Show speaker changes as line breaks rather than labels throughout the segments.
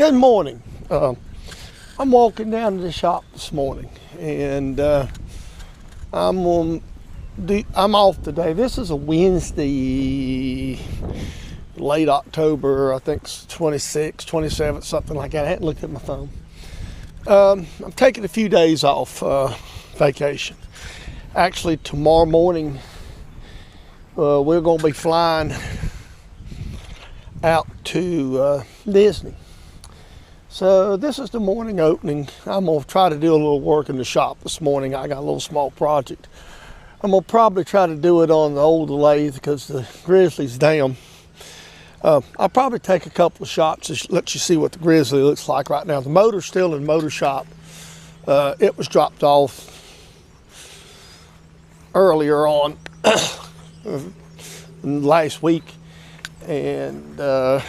Good morning. I'm walking down to the shop this morning, and I'm off today. This is a Wednesday, late October. I think it's 26th, 27th, something like that. I hadn't looked at my phone. I'm taking a few days off vacation. Actually, tomorrow morning we're going to be flying out to Disney. So this is the morning opening. I'm going to try to do a little work in the shop this morning. I got a little small project. I'm going to probably try to do it on the old lathe because the Grizzly's down. I'll probably take a couple of shots to let you see what the Grizzly looks like right now. The motor's still in the motor shop. It was dropped off earlier on last week, and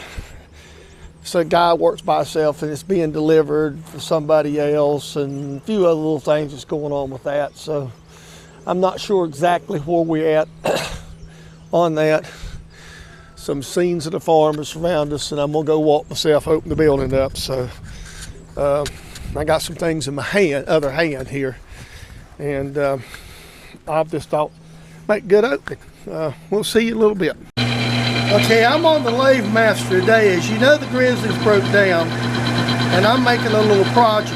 so a guy works by himself and it's being delivered for somebody else, and a few other little things that's going on with that. So I'm not sure exactly where we're at on that. Some scenes of the farmers around us, and I'm gonna go walk myself, open the building up. So I got some things in my other hand here, and I've just thought make good opening. We'll see you in a little bit. Okay, I'm on the lathemaster today. As you know, the Grizzlies broke down, and I'm making a little project.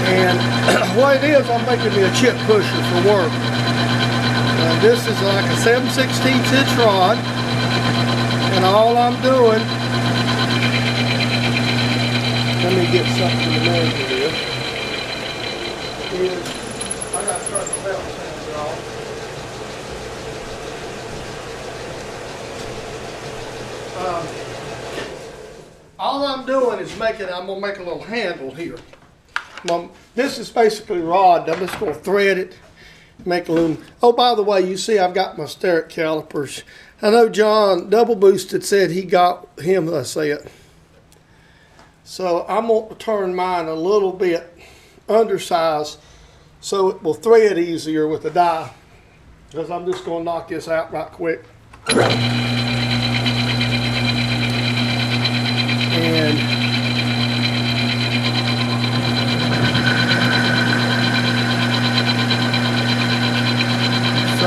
And what it is, I'm making me a chip pusher for work. This is like a 7/16" rod, and all I'm doing, let me get something to measure here, is I got to turn the belt sensor off. All I'm doing is I'm going to make a little handle here. This is basically rod. I'm just going to thread it, make a little. Oh, by the way, you see I've got my steric calipers. I know John Double Boosted said he got him a set. So I'm going to turn mine a little bit undersized so it will thread easier with the die, because I'm just going to knock this out right quick. And so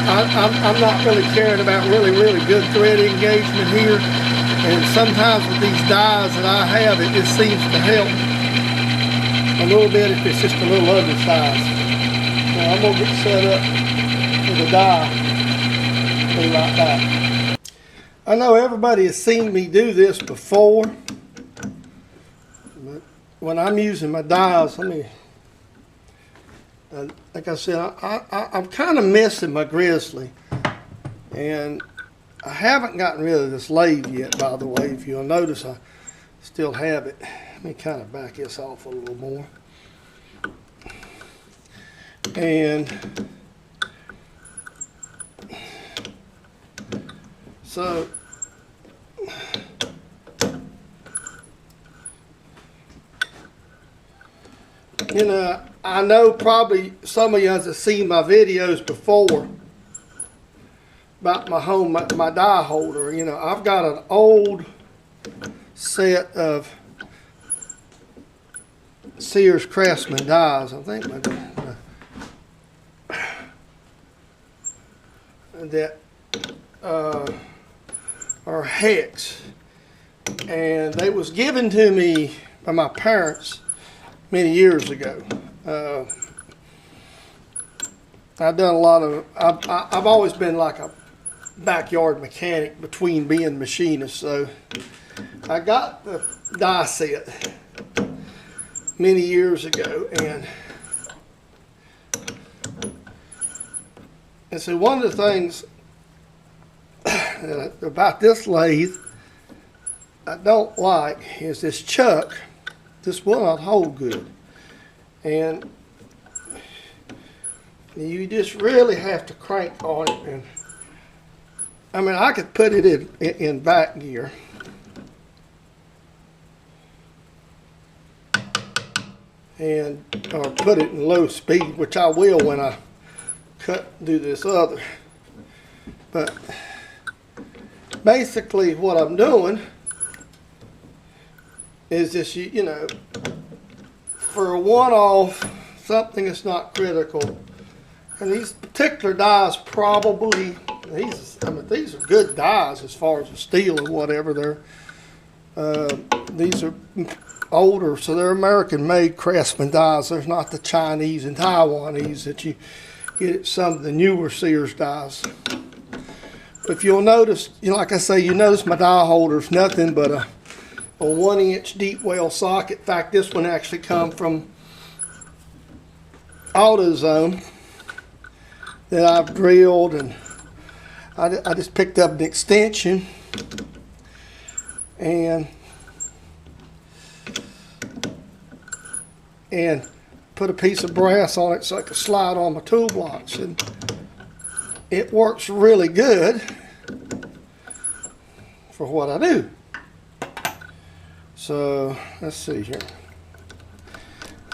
I'm not really caring about really good thread engagement here, and sometimes with these dies that I have, it just seems to help a little bit if it's just a little undersized. Now I'm going to get set up with a die like that. I know everybody has seen me do this before, but when I'm using my dies, like I said, I'm kind of missing my Grizzly, and I haven't gotten rid of this lathe yet, by the way. If you'll notice, I still have it. Let me kind of back this off a little more. And so, you know, I know probably some of you have seen my videos before about my die holder. You know, I've got an old set of Sears Craftsman dies. I think that are hex, and they was given to me by my parents many years ago. I've done a lot of, I've always been like a backyard mechanic between being machinist, so I got the die set many years ago, and so one of the things about this lathe I don't like is this chuck. This will not hold good, and you just really have to crank on it. And I mean, I could put it in back gear, and or put it in low speed, which I will when I do this other. But basically what I'm doing is just, you know, for a one-off, something that's not critical. And these particular dies probably, these are good dies as far as the steel and whatever. These are older, so they're American-made Craftsman dies. There's not the Chinese and Taiwanese that you get at some of the newer Sears dies. But if you'll notice, you know, like I say, you notice my die holder's nothing but a 1-inch deep well socket. In fact, this one actually come from AutoZone that I've drilled, and I just picked up an extension and put a piece of brass on it so I could slide on my tool blocks, and it works really good for what I do. So let's see here.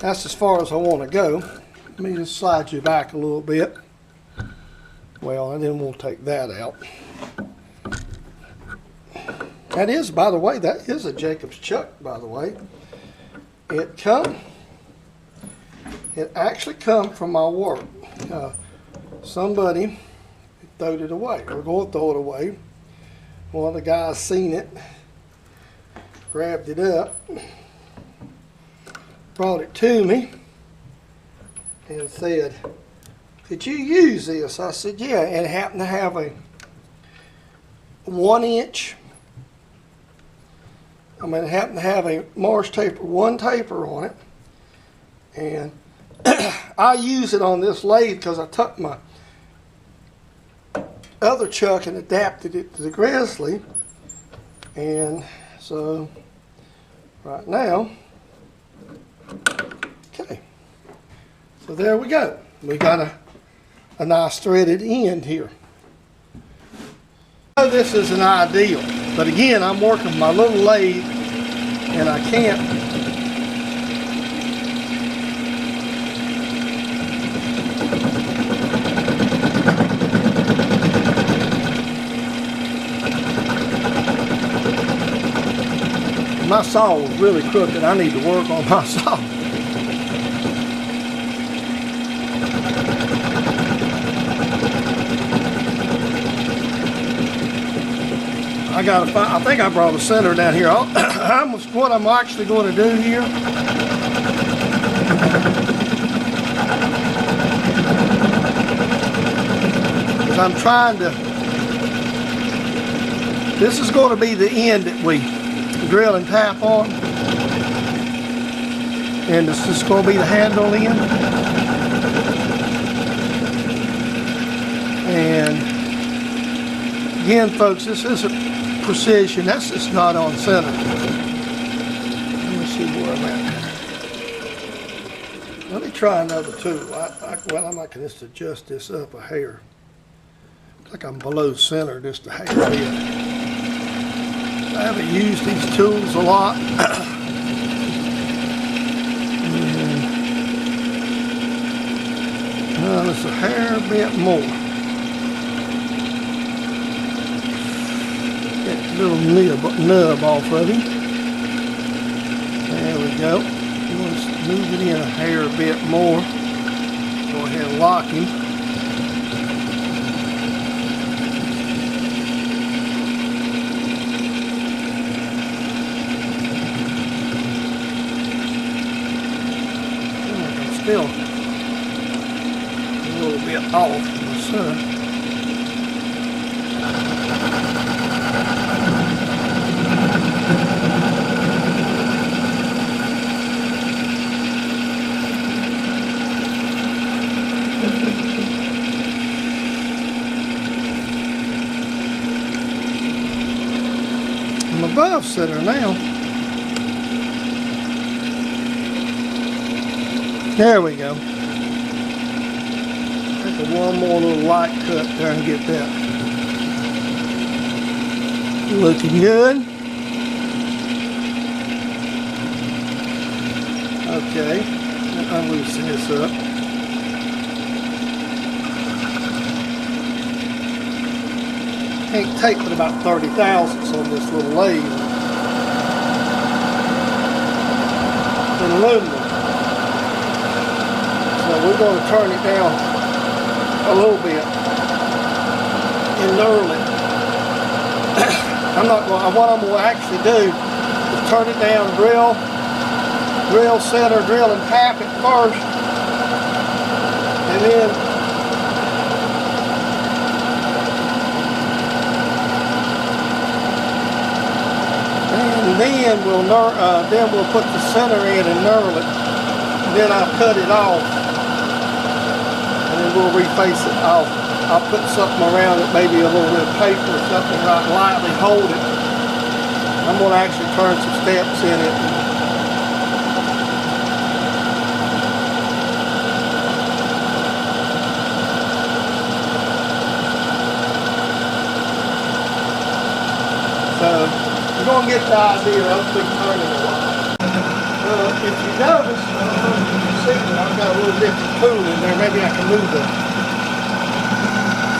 That's as far as I want to go. Let me just slide you back a little bit. Well, and then we'll take that out. That is, by the way, that is a Jacob's chuck, by the way. It actually come from my work. Somebody throwed it away. We're going to throw it away. One of the guys seen it, grabbed it up, brought it to me, and said, "Could you use this?" I said, "Yeah," and it happened to have a 1-inch. It happened to have a Mars taper, 1 taper on it, and I use it on this lathe because I took my other chuck and adapted it to the Grizzly, and so right now, okay, so there we go. We got a nice threaded end here. So this isn't ideal, but again, I'm working my little lathe, and I can't. My saw was really crooked. I need to work on my saw. I gotta find. I think I brought a center down here. What I'm actually going to do here. Is I'm trying to. This is going to be the end that we drill and tap on, and this is going to be the handle end, and again folks, this isn't precision, that's just not on center. Let me see where I'm at. Let me try another tool. Well, I might just adjust this up a hair. Looks like I'm below center just a hair bit. I haven't used these tools a lot. It's a hair bit more. Get a little nub off of him. There we go. You want to move it in a hair bit more. Go ahead and lock him. Still a little bit off from the center. I'm above center now. There we go. Take one more little light cut there and get that looking good. Okay, I'll loosen this up. can't take but about 30 thousandths on this little lathe. In aluminum. So we're going to turn it down a little bit and knurl it. What I'm going to actually do is turn it down, drill center, drill and tap it first, and then we'll put the center in and knurl it. And then I'll cut it off, and then we'll reface it off. I'll put something around it, maybe a little bit of paper or something, right, lightly hold it. I'm going to actually turn some steps in it. So you're going to get the idea of me turning a lot. If you notice, you can see that I've got a little different tool in there. Maybe I can move the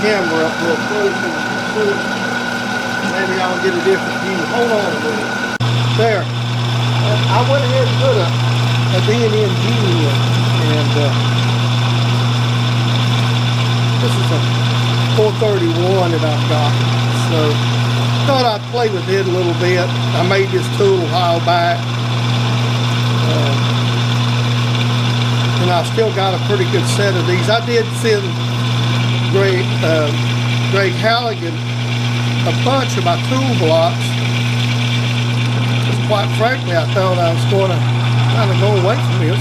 camera up real close so you can see. Maybe I'll get a different view. Hold on a minute. There. I went ahead and put a D&M in, and this is a 431 that I've got. So thought I'd play with it a little bit. I made this tool a while back. And I've still got a pretty good set of these. I did send Greg Halligan a bunch of my tool blocks. Just quite frankly, I thought I was going to kind of go away from this.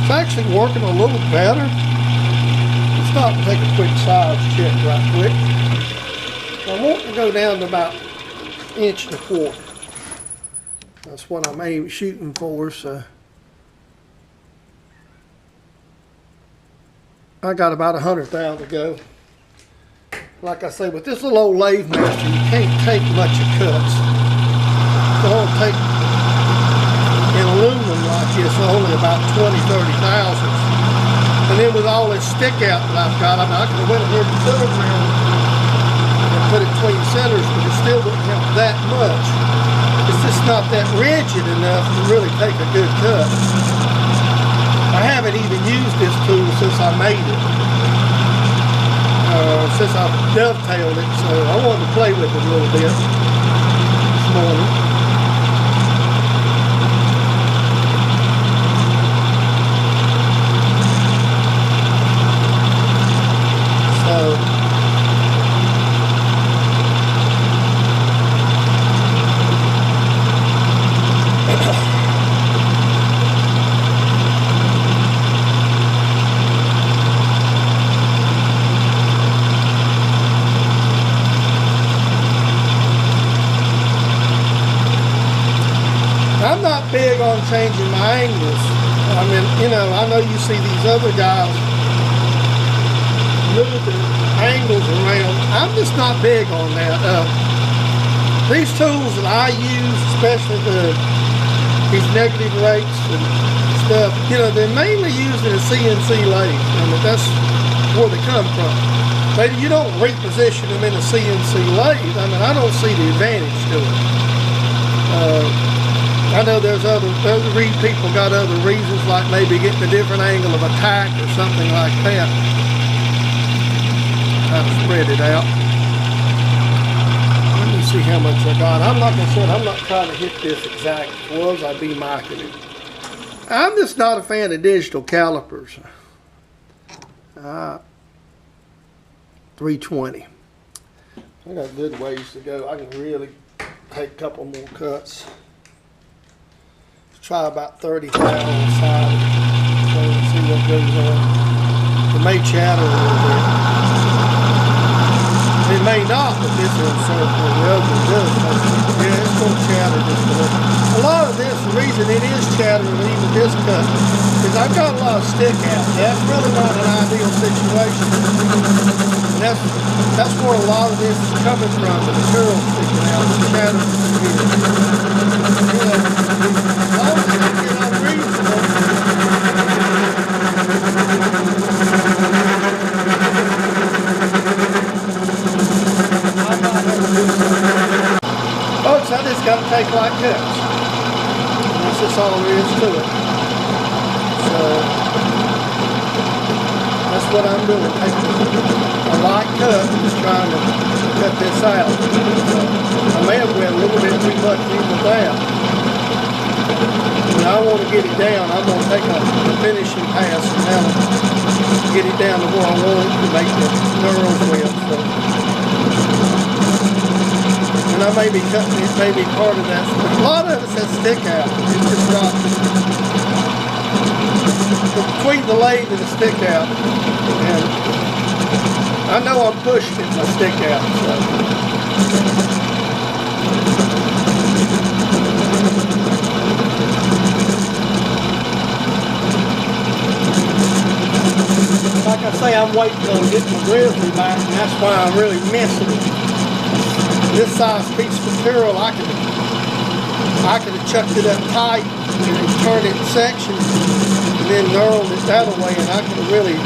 It's actually working a little better. Let's stop and take a quick size check right quick. I want to go down to about 1.25 inches. That's what I'm shooting for, so I got about 100 thou to go. Like I say, with this little old lathemaster, you can't take much of cuts. It's only take in aluminum like this only about 20, 30 thousandths. And then with all this stick out that I've got, I could have went ahead and put it around and put it between centers, but it still wouldn't help that much. It's just not that rigid enough to really take a good cut. I haven't even used this tool since I made it. Since I've dovetailed it, so I wanted to play with it a little bit this morning. So I'm not big on changing my angles. I mean, you know, I know you see these other guys move the angles around. I'm just not big on that. These tools that I use, especially these negative rakes and stuff, you know, they're mainly used in a CNC lathe. I mean, that's where they come from. Maybe you don't reposition them in a CNC lathe. I mean, I don't see the advantage to it. I know there's other people got other reasons, like maybe getting a different angle of attack or something like that. I've spread it out. Let me see how much I got. I'm not trying to hit this exact. If it was, I'd be marking it. I'm just not a fan of digital calipers. 320. I got a good ways to go. I can really take a couple more cuts. Try about 30 thou on the side, so let's see what goes on. It may chatter a little bit. It may not, but this is certainly the other does. Yeah, it's going to chatter just a little. A lot of this, the reason it is chattering even this cut, is I've got a lot of stick out. That's really not an ideal situation. And that's where a lot of this is coming from, the material sticking out, the chattering here. You know, as long as I get unreasonable, I'm not going to So that's what I'm doing. Taking a light cut, just trying to cut this out. So I may have went a little bit too much in with that. When I want to get it down, I'm going to take a finishing pass and now get it down to where I want it to make the knurls with. So. And I may be cutting it, maybe part of that. A lot of it says stick out. It's just not. Between the lathe and the stick out. And I know I'm pushing it my stick out. So. Like I say, I'm waiting on getting my Grizzly back, and that's why I'm really missing it. This size piece of material, I could have chucked it up tight and turned it in sections, and then knurled it that way, and I could have really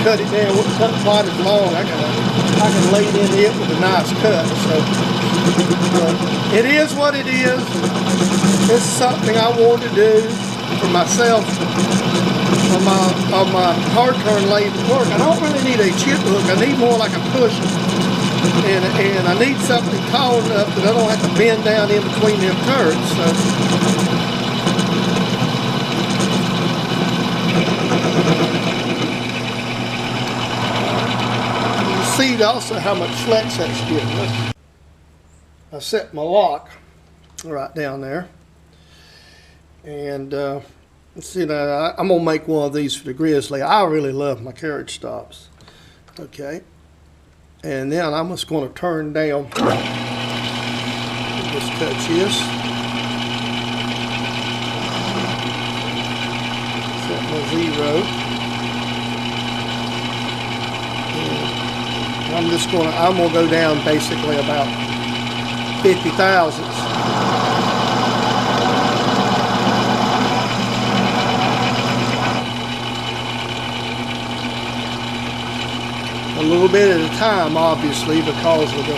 cut it down. It wouldn't cut quite as long. I can lay it in it with a nice cut. So it is what it is. This is something I want to do for myself. On my hard turn lathe work. I don't really need a chip hook. I need more like a pusher. And I need something tall enough that I don't have to bend down in between them turrets. So. You see also how much flex that's giving us. I set my lock right down there. And let's see, now I'm gonna make one of these for the Grizzly. I really love my carriage stops. Okay, and then I'm just going to turn down. Just touch this. Set my 0. And I'm gonna go down basically about 50 thousandths. A little bit at a time, obviously, because of the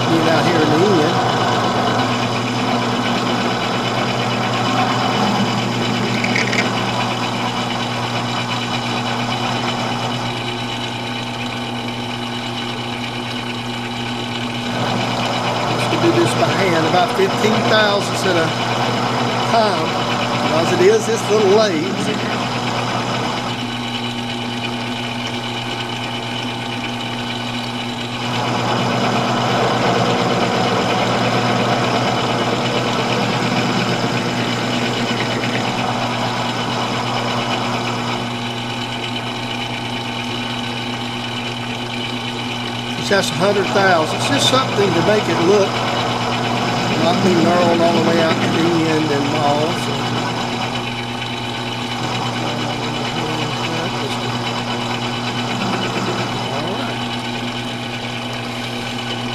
being out here in the end. Let's do this by hand, about 15 thousandths at a time, because it is this little lathe. That's 100,000. It's just something to make it look not be knurled all the way out to the end and all. So. All right.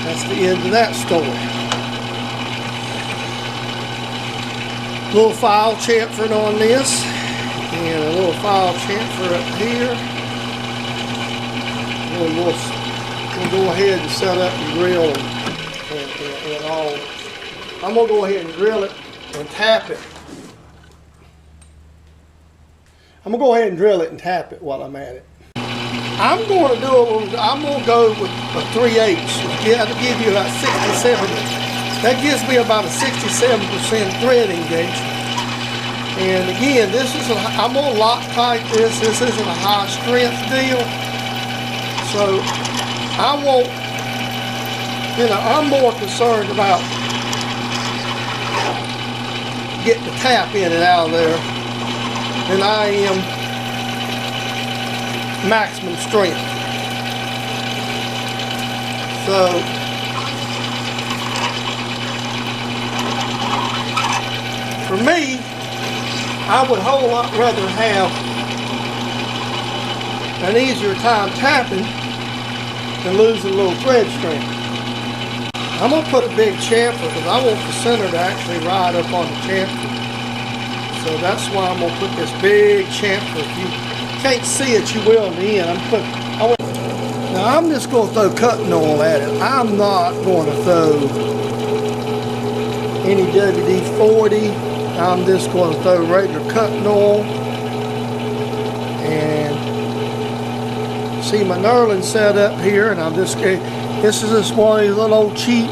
That's the end of that story. Little file chamfer on this, and a little file chamfer up here. We'll go ahead and set up and grill and all. I'm going to go ahead and grill it and tap it. I'm going to go ahead and drill it and tap it while I'm at it. I'm going to go with a 3/8. That'll give you about 67. That gives me about a 67% thread engagement. And again, I'm going to Loctite this. This isn't a high strength deal. So I'm more concerned about getting the tap in and out of there than I am maximum strength. So for me, I would a whole lot rather have an easier time tapping than losing a little thread strength. I'm going to put a big chamfer because I want the center to actually ride up on the chamfer. So that's why I'm going to put this big chamfer. If you can't see it, you will in the end. Now I'm just going to throw cutting oil at it. I'm not going to throw any WD-40 I'm just going to throw regular cutting oil and see my knurling set up here, and I'm just going. This is just one of these little old cheap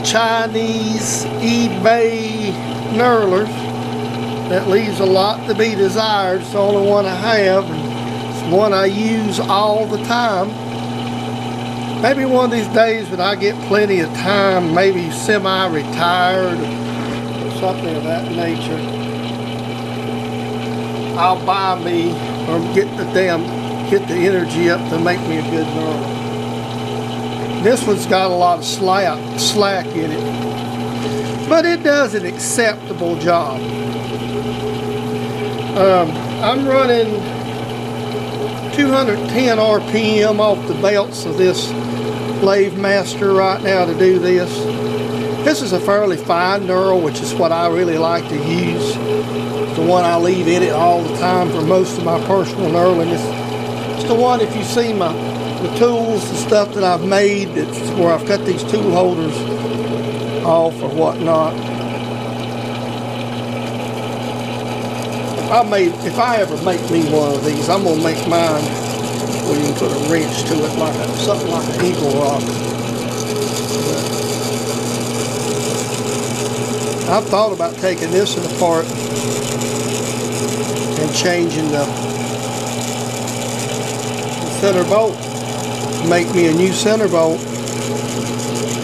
Chinese eBay knurlers that leaves a lot to be desired. It's the only one I have, and it's one I use all the time. Maybe one of these days when I get plenty of time, maybe semi-retired or something of that nature, I'll buy me or get the energy up to make me a good knurler. This one's got a lot of slack in it, but it does an acceptable job. I'm running 210 RPM off the belts of this lathemaster right now to do this. This is a fairly fine knurl, which is what I really like to use. It's the one I leave in it all the time for most of my personal knurling. It's the one, if you see the tools, the stuff that I've made, it's where I've cut these tool holders off or whatnot. If I ever make me one of these, I'm gonna make mine where you can put a wrench to it, like something like an eagle rock. I've thought about taking this one apart and changing the center bolt. Make me a new center bolt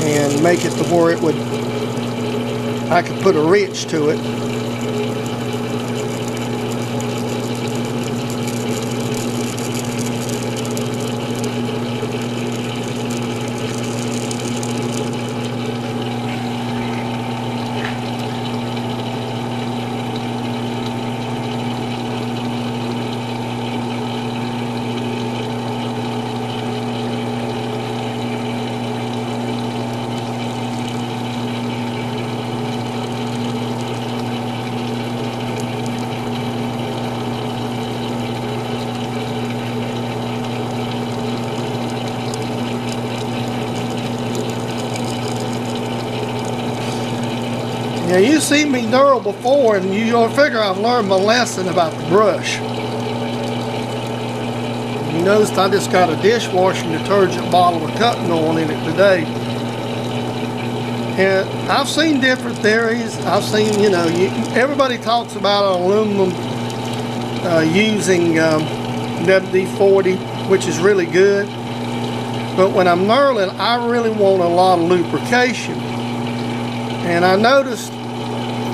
and make it to where I could put a wrench to it. Now you've seen me knurl before, and you'll figure I've learned my lesson about the brush. You noticed I just got a dishwashing detergent bottle of cutting oil in it today. And I've seen different theories. I've seen, everybody talks about aluminum using WD-40, which is really good. But when I'm knurling, I really want a lot of lubrication. And I noticed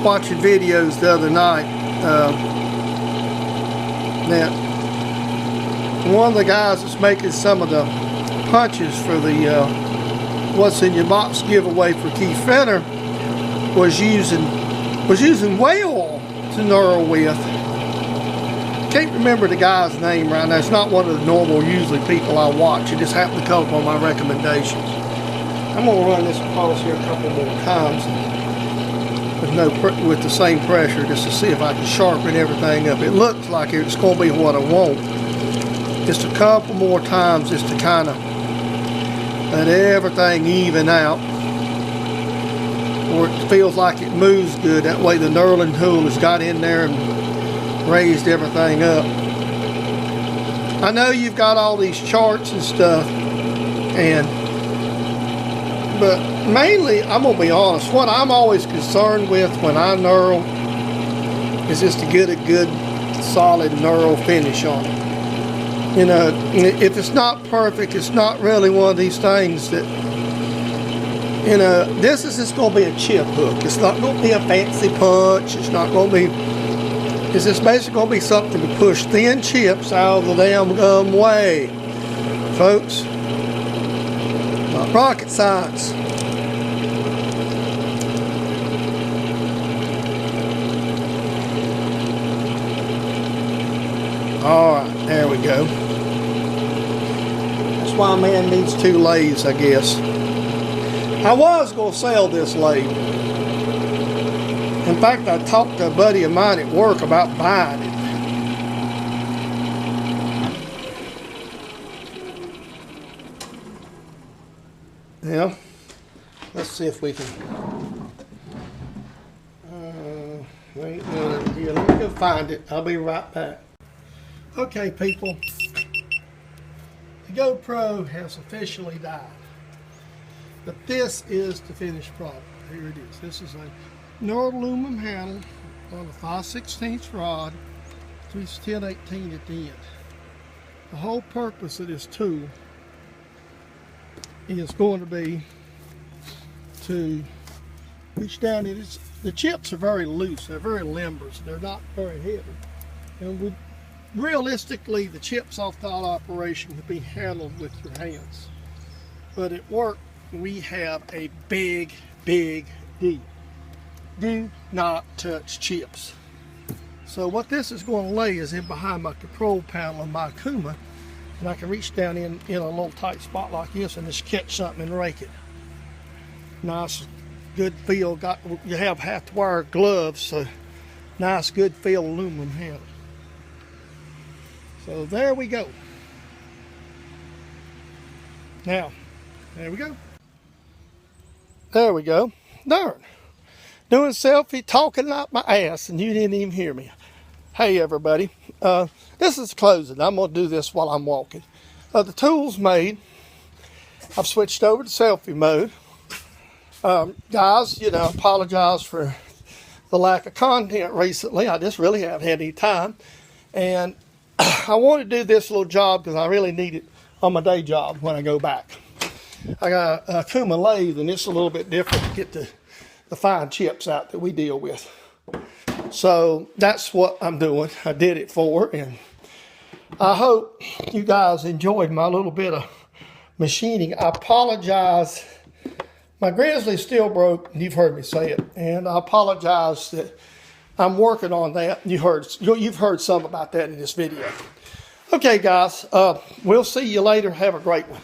watching videos the other night that one of the guys that's making some of the punches for the What's in Your Box giveaway for Keith Fenner was using whale oil to knurl with. Can't remember the guy's name right now. It's not one of the normal usually people I watch. It just happened to come up on my recommendations. I'm going to run this across here a couple more times with the same pressure, just to see if I can sharpen everything up. It looks like it's going to be what I want. Just a couple more times, just to kind of let everything even out, or it feels like it moves good. That way the knurling tool has got in there and raised everything up. I know you've got all these charts and stuff, but mainly, I'm going to be honest, what I'm always concerned with when I knurl is just to get a good, solid knurl finish on it. If it's not perfect, it's not really one of these things that, this is just going to be a chip hook. It's not going to be a fancy punch. It's not going to be, it's just basically going to be something to push thin chips out of the damn gum way. Folks, not rocket science. Alright, there we go. That's why a man needs two lathes, I guess. I was going to sell this lathe. In fact, I talked to a buddy of mine at work about buying it. Yeah, let's see if we can Ain't none here. Let me go find it. I'll be right back. Okay, people. The GoPro has officially died. But this is the finished product. Here it is. This is a Nord aluminum handle on a 5/16 rod, 3/10/18 at the end. The whole purpose of this tool is going to be to reach down in it. The chips are very loose, they're very limber, so they're not very heavy. And realistically, the chips off that operation can be handled with your hands. But at work, we have a big D. Do not touch chips. So what this is going to lay is in behind my control panel on my Kuma, and I can reach down in a little tight spot like this and just catch something and rake it. Nice, good feel. You have to wear gloves, so nice, good feel aluminum handle. So there we go. Now, there we go. There we go. Darn. Doing selfie, talking out my ass, and you didn't even hear me. Hey, everybody. This is closing. I'm going to do this while I'm walking. The tool's made. I've switched over to selfie mode. Guys, apologize for the lack of content recently. I just really haven't had any time. And I want to do this little job because I really need it on my day job when I go back. I got a Kuma lathe, and it's a little bit different to get the fine chips out that we deal with. So that's what I'm doing. I did it for, and I hope you guys enjoyed my little bit of machining. I apologize. My Grizzly still broke, and you've heard me say it. And I apologize that I'm working on that. You've heard some about that in this video. Okay, guys. We'll see you later. Have a great one.